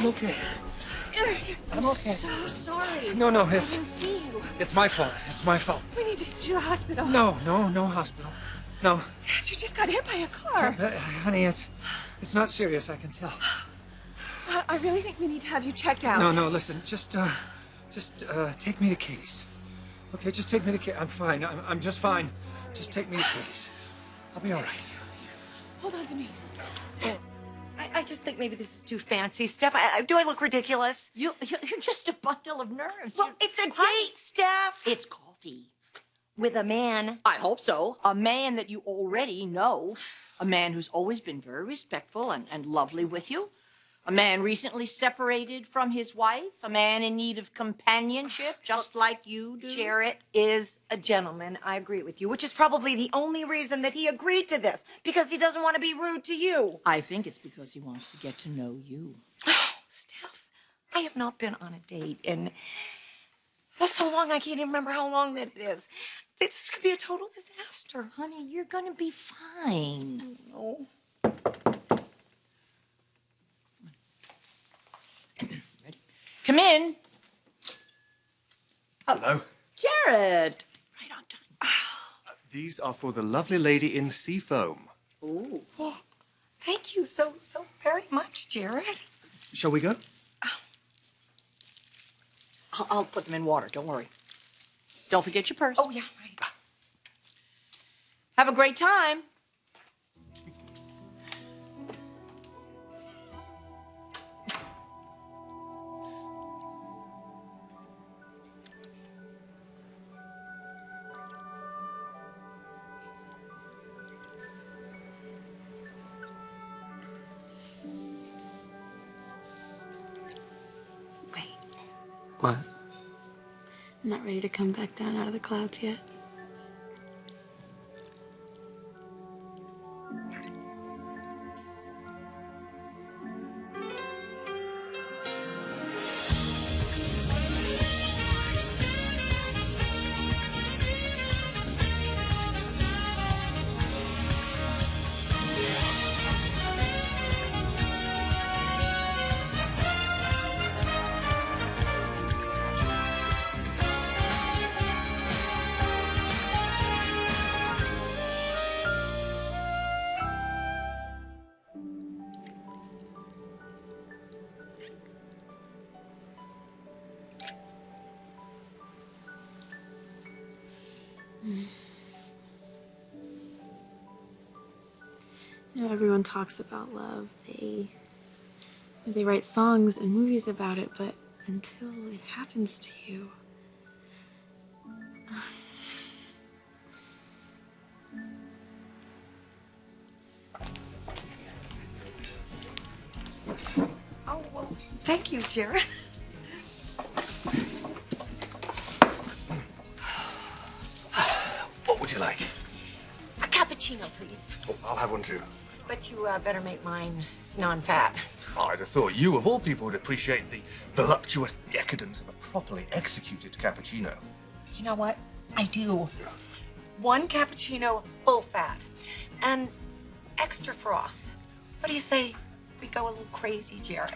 I'm okay. I'm okay. So sorry. No, I didn't see you. it's my fault. It's my fault. We need to get you to the hospital. No hospital. No. Dad, you just got hit by a car. But, honey, it's not serious, I can tell. I really think we need to have you checked out. No, listen, just take me to Katie's. Okay, just take me to Katie. I'm fine. I'm just fine. Just take me to Katie's. I'll be all right. Hold on to me. I just think maybe this is too fancy, Steph. Do I look ridiculous? You're just a bundle of nerves. Well, it's a date, Steph. It's coffee. With a man. I hope so. A man that you already know. A man who's always been very respectful and lovely with you. A man recently separated from his wife. A man in need of companionship, just like you do. Jarrett is a gentleman. I agree with you, which is probably the only reason that he agreed to this, because he doesn't want to be rude to you. I think it's because he wants to get to know you. Oh, Steph, I have not been on a date in so long I can't even remember how long that it is. This could be a total disaster. Honey, you're going to be fine. Oh. Ready? Come in. Hello. Jared. Right on time. These are for the lovely lady in seafoam. Ooh. Well, thank you so very much, Jared. Shall we go? I'll put them in water. Don't worry. Don't forget your purse. Oh, yeah, right. Have a great time. Wait, What? I'm not ready to come back down out of the clouds yet. You know, everyone talks about love. They write songs and movies about it, but until it happens to you. Oh, well, thank you, Jared. What would you like? A cappuccino, please. Oh, I'll have one too. But you better make mine non-fat. Oh, I'd have thought you, of all people, would appreciate the voluptuous decadence of a properly executed cappuccino. You know what? I do. One cappuccino, full fat, and extra froth. What do you say if we go a little crazy, Jared?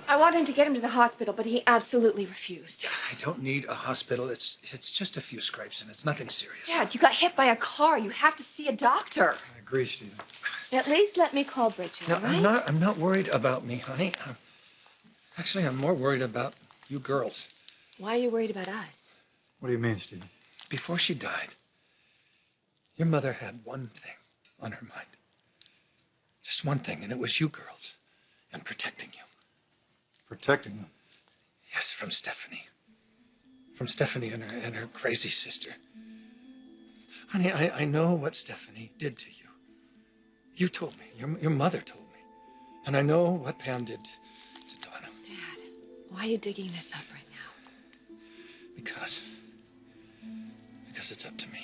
I wanted to get him to the hospital, but he absolutely refused. I don't need a hospital. It's just a few scrapes, and it's nothing serious. Dad, you got hit by a car. You have to see a doctor. I agree, Stephen. At least let me call Bridget, No, all right? I'm not worried about me, honey. I'm more worried about you girls. Why are you worried about us? What do you mean, Stephen? Before she died, your mother had one thing on her mind. Just one thing, and it was you girls and protecting you. Protecting them? Yes, from Stephanie. From Stephanie and her crazy sister. Honey, I know what Stephanie did to you. You told me. Your mother told me. And I know what Pam did to Donna. Dad, why are you digging this up right now? Because it's up to me.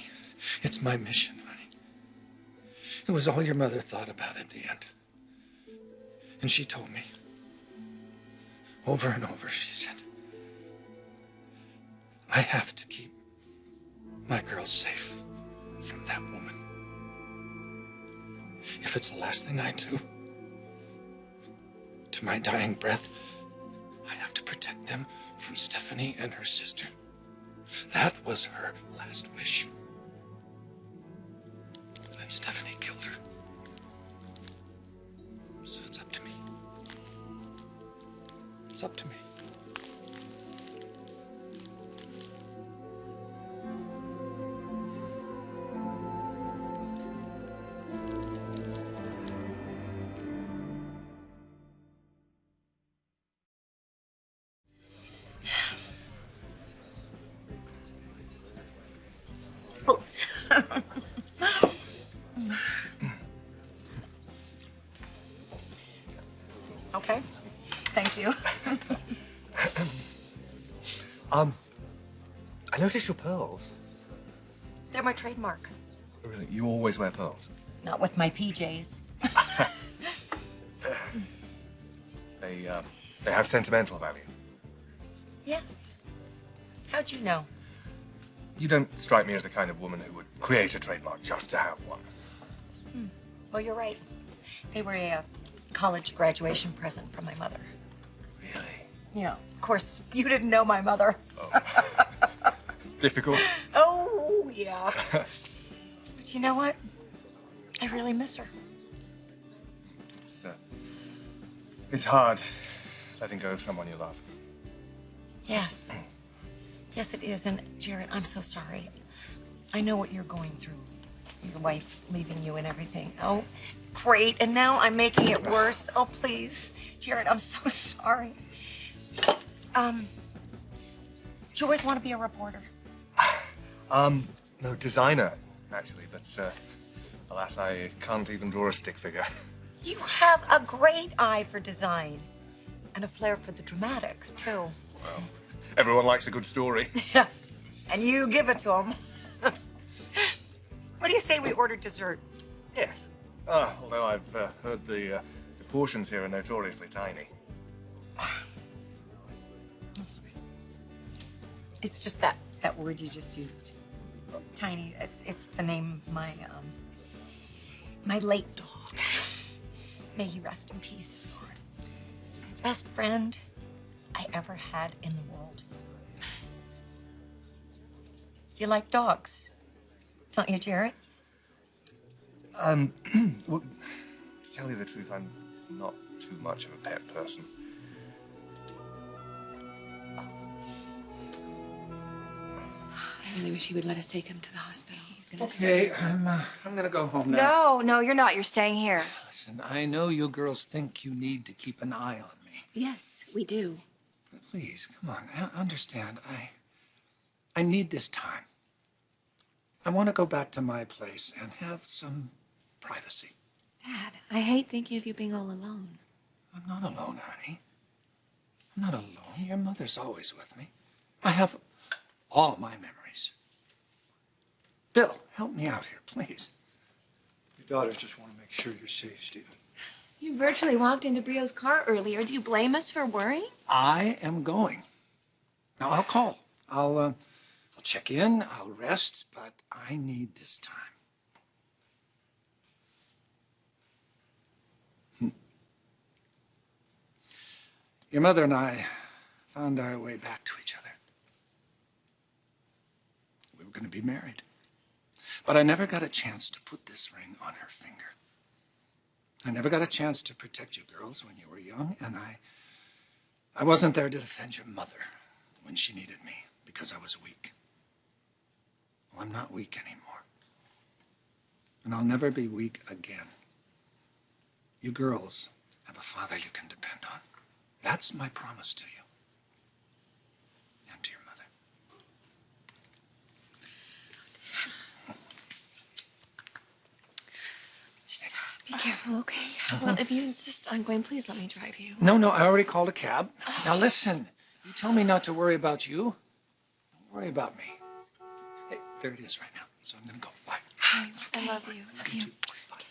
It's my mission, honey. It was all your mother thought about at the end. And she told me. Over and over, she said, I have to keep my girls safe from that woman. if it's the last thing I do, to my dying breath, I have to protect them from Stephanie and her sister. That was her last wish. And Stephanie killed her. So it's up to me. It's up to me. Oops. Okay. Thank you. I noticed your pearls. They're my trademark. Really, you always wear pearls? Not with my PJs. They have sentimental value. Yes. How'd you know? You don't strike me as the kind of woman who would create a trademark just to have one. Well, you're right. They were a college graduation present from my mother. Really? Yeah. Of course, you didn't know my mother. Oh. Difficult? Oh, yeah. But you know what? I really miss her. It's hard letting go of someone you love. Yes. Yes, it is. And Jared, I'm so sorry. I know what you're going through. Your wife leaving you and everything. Oh, great. And now I'm making it worse. Oh, please. Jared, I'm so sorry. Do you always want to be a reporter? No, designer, actually, but alas, I can't even draw a stick figure. You have a great eye for design. And a flair for the dramatic, too. Well, everyone likes a good story. Yeah. And you give it to them. What do you say we order dessert? Yes. Although I've heard the portions here are notoriously tiny. It's just that word you just used. Tiny. It's the name of my late dog. May he rest in peace. Best friend I ever had in the world. You like dogs, don't you, Jared? Well, to tell you the truth, I'm not too much of a pet person. I really wish he would let us take him to the hospital. He's gonna Okay, I'm gonna go home now. No, you're not. You're staying here. Listen, I know you girls think you need to keep an eye on me. Yes, we do. But please, come on, understand. I need this time. I want to go back to my place and have some privacy. Dad, I hate thinking of you being all alone. I'm not alone, honey. I'm not alone. Your mother's always with me. I have all my memories. Bill, help me out here, please. Your daughters just want to make sure you're safe, Stephen. You virtually walked into Brio's car earlier. Do you blame us for worrying? I am going. Now, I'll call. I'll check in. I'll rest, but I need this time. Your mother and I found our way back to each other. We were going to be married. But I never got a chance to put this ring on her finger. I never got a chance to protect you girls when you were young, and I wasn't there to defend your mother when she needed me because I was weak. Well, I'm not weak anymore. And I'll never be weak again. You girls have a father you can depend on. That's my promise to you. And to your mother. Just be careful, okay? Well, if you insist on going, please let me drive you. No, I already called a cab. Now listen, you tell me not to worry about you. Don't worry about me. Hey, there it is right now. So I'm gonna go. Bye. I love you. Love you. Bye.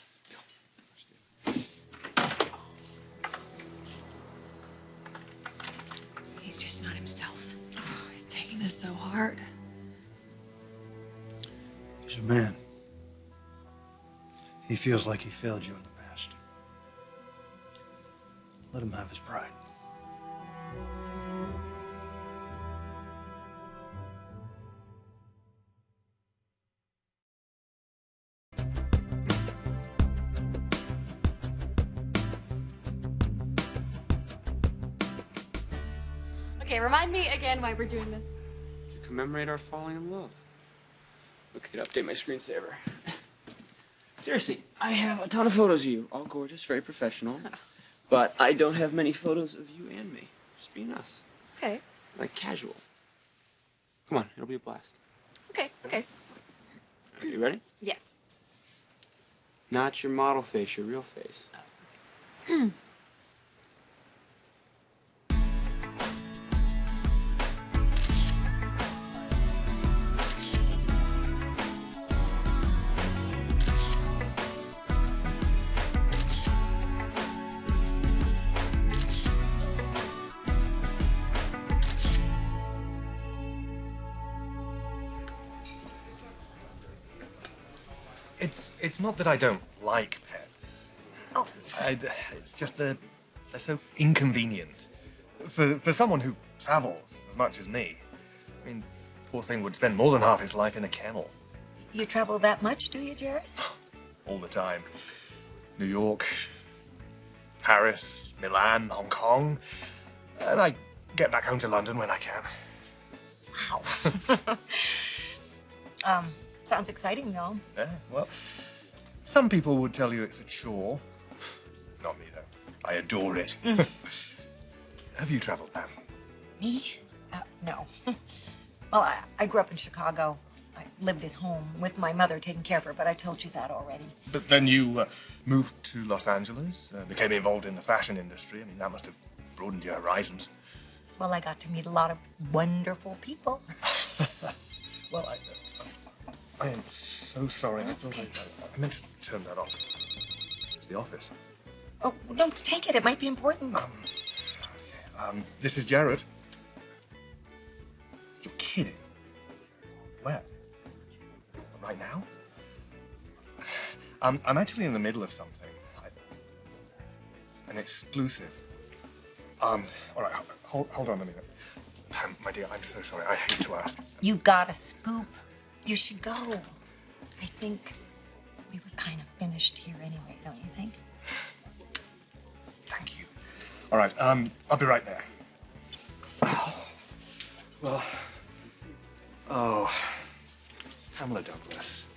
He's just not himself. Oh, he's taking this so hard. He's a man. He feels like he failed you in the past. Let him have his pride. Okay, remind me again why we're doing this. To commemorate our falling in love. Okay, to update my screensaver. Seriously, I have a ton of photos of you, all gorgeous, very professional. But I don't have many photos of you and me. Just being us. Okay. Like casual. Come on, it'll be a blast. Okay. Are you ready? Yes. Not your model face, your real face. It's not that I don't like pets. Oh. It's just they're so inconvenient. For someone who travels as much as me, I mean, poor thing would spend more than half his life in a kennel. You travel that much, do you, Jared? All the time. New York, Paris, Milan, Hong Kong. And I get back home to London when I can. Wow. Sounds exciting, though. Yeah, well, some people would tell you it's a chore. Not me, though. I adore it. Have you traveled, Pam? Me? No. Well, I grew up in Chicago. I lived at home with my mother taking care of her, but I told you that already. But then you moved to Los Angeles, became involved in the fashion industry. I mean, that must have broadened your horizons. Well, I got to meet a lot of wonderful people. Well, I am so sorry. I thought I meant to turn that off. It's the office. Oh, no, take it. It might be important. This is Jared. You're kidding. Where? Right now? I'm actually in the middle of something. An exclusive. All right, hold on a minute. Pam, my dear, I'm so sorry. I hate to ask. You got a scoop. You should go. I think we were kind of finished here anyway, don't you think? Thank you. All right, I'll be right there. Well, Pamela Douglas.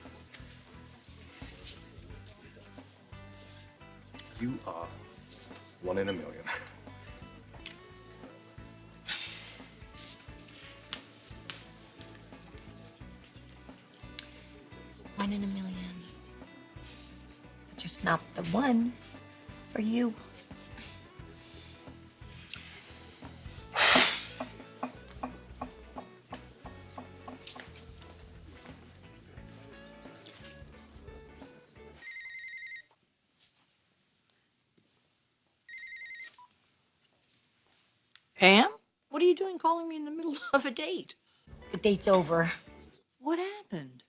You are one in a million. One in a million. But just not the one for you. Pam, what are you doing calling me in the middle of a date? The date's over. What happened?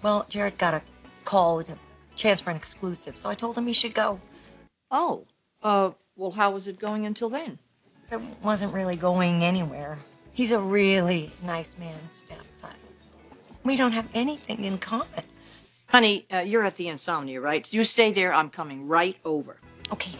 Well, Jared got a call with a chance for an exclusive, so I told him he should go. Oh, well, how was it going until then? It wasn't really going anywhere. He's a really nice man, Steph, but we don't have anything in common. Honey, you're at the Insomnia, right? You stay there. I'm coming right over. Okay.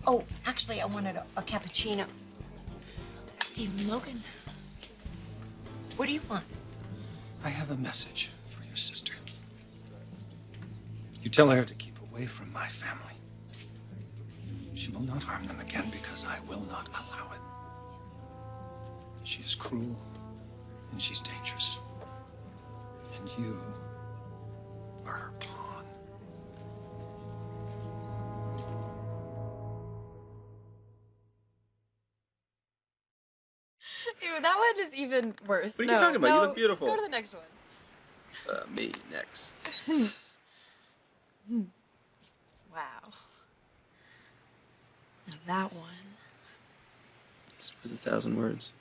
Oh, actually, I wanted a cappuccino. Stephen Logan, what do you want? I have a message for your sister. You tell her to keep away from my family. She will not harm them again because I will not allow it. She is cruel, and she's dangerous. And you are her pawn. Ew, that one is even worse. What are you talking about? You look beautiful. Go to the next one. Me next. Wow. Now that one. It's worth 1,000 words.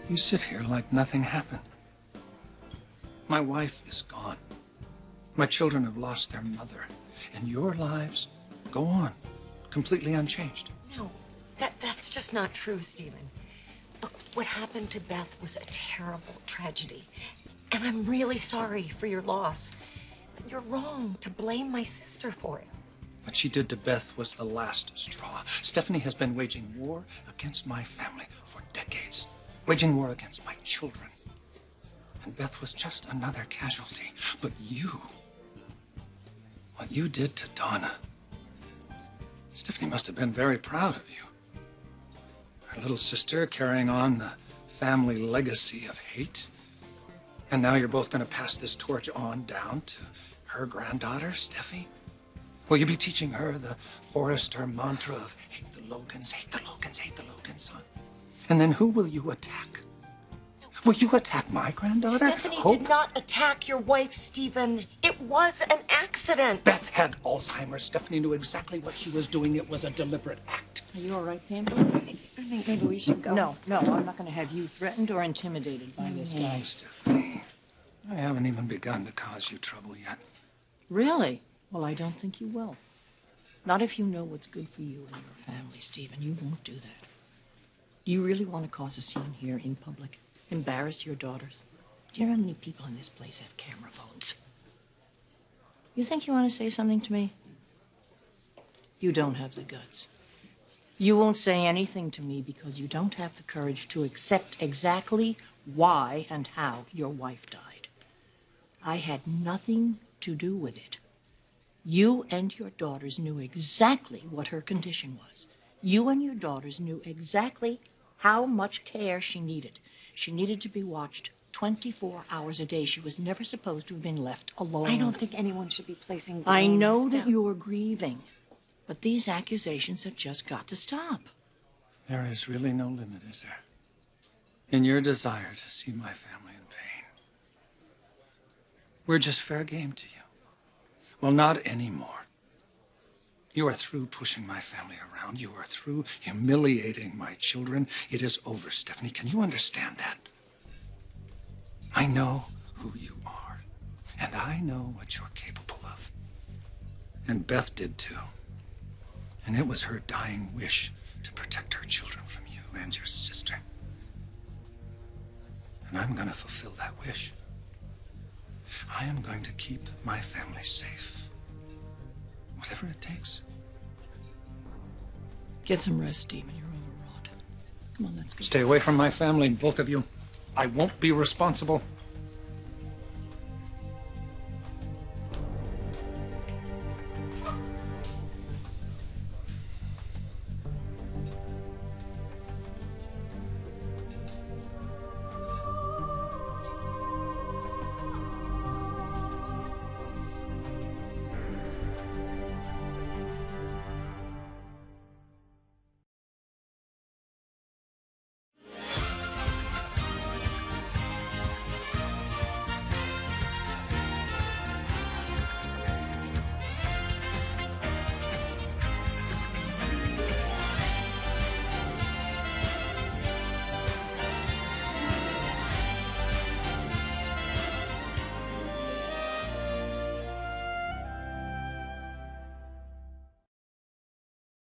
You sit here like nothing happened. My wife is gone. My children have lost their mother. And your lives go on, completely unchanged. No, that's just not true, Stephen. Look, what happened to Beth was a terrible tragedy. And I'm really sorry for your loss. But you're wrong to blame my sister for it. What she did to Beth was the last straw. Stephanie has been waging war against my family for decades. Waging war against my children. And Beth was just another casualty. But you, what you did to Donna, Stephanie must have been very proud of you. Her little sister carrying on the family legacy of hate. And now you're both going to pass this torch on down to her granddaughter, Steffi? Will you be teaching her the Forrester mantra of hate the Logans, hate the Logans, hate the Logans, huh? And then who will you attack? Will you attack my granddaughter? Stephanie did not attack your wife, Stephen. It was an accident. Beth had Alzheimer's. Stephanie knew exactly what she was doing. It was a deliberate act. Are you all right, Pamela? I think maybe we should go. No, I'm not going to have you threatened or intimidated by this guy. Oh, Stephanie, I haven't even begun to cause you trouble yet. Really? Well, I don't think you will. Not if you know what's good for you and your family, Stephen. You won't do that. Do you really want to cause a scene here in public? Embarrass your daughters? Do you know how many people in this place have camera phones? You think you want to say something to me? You don't have the guts. You won't say anything to me because you don't have the courage to accept exactly why and how your wife died. I had nothing to do with it. You and your daughters knew exactly what her condition was. You and your daughters knew exactly how much care she needed. She needed to be watched 24 hours a day. She was never supposed to have been left alone. I don't think anyone should be placing blame. I know Steph. that you're grieving, but these accusations have just got to stop. There is really no limit, is there? In your desire to see my family in pain. We're just fair game to you. Well, not anymore. You are through pushing my family around. You are through humiliating my children. It is over, Stephanie. Can you understand that? I know who you are, and I know what you're capable of. And Beth did too. And it was her dying wish to protect her children from you and your sister. And I'm going to fulfill that wish. I am going to keep my family safe. Whatever it takes. Get some rest, Stephen. You're overwrought. Come on, let's go. Stay away from my family, both of you. I won't be responsible